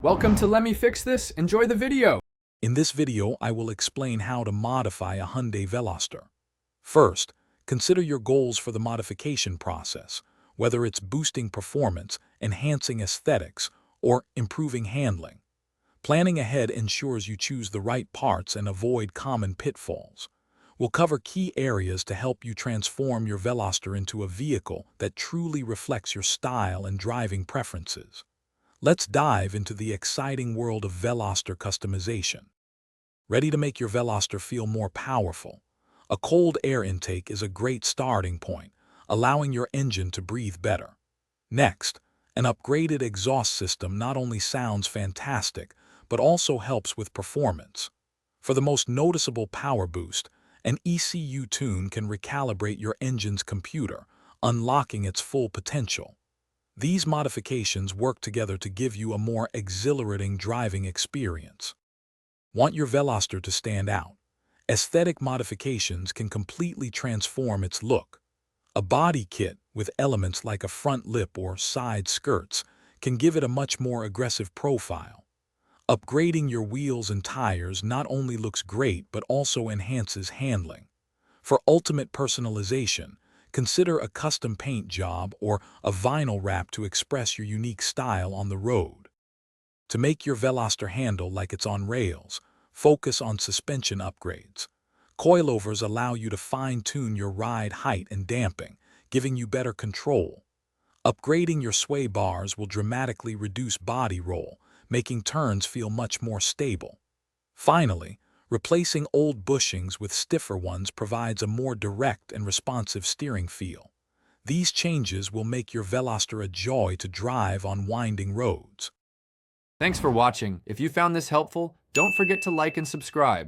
Welcome to Let Me Fix This. Enjoy the video. In this video, I will explain how to modify a Hyundai Veloster. First, consider your goals for the modification process, whether it's boosting performance, enhancing aesthetics, or improving handling. Planning ahead ensures you choose the right parts and avoid common pitfalls. We'll cover key areas to help you transform your Veloster into a vehicle that truly reflects your style and driving preferences. Let's dive into the exciting world of Veloster customization. Ready to make your Veloster feel more powerful? A cold air intake is a great starting point, allowing your engine to breathe better. Next, an upgraded exhaust system not only sounds fantastic, but also helps with performance. For the most noticeable power boost, an ECU tune can recalibrate your engine's computer, unlocking its full potential. These modifications work together to give you a more exhilarating driving experience. Want your Veloster to stand out? Aesthetic modifications can completely transform its look. A body kit with elements like a front lip or side skirts can give it a much more aggressive profile. Upgrading your wheels and tires not only looks great but also enhances handling. For ultimate personalization, consider a custom paint job or a vinyl wrap to express your unique style on the road. To make your Veloster handle like it's on rails, focus on suspension upgrades. Coilovers allow you to fine-tune your ride height and damping, giving you better control. Upgrading your sway bars will dramatically reduce body roll, making turns feel much more stable. Finally, replacing old bushings with stiffer ones provides a more direct and responsive steering feel. These changes will make your Veloster a joy to drive on winding roads. Thanks for watching. If you found this helpful, don't forget to like and subscribe.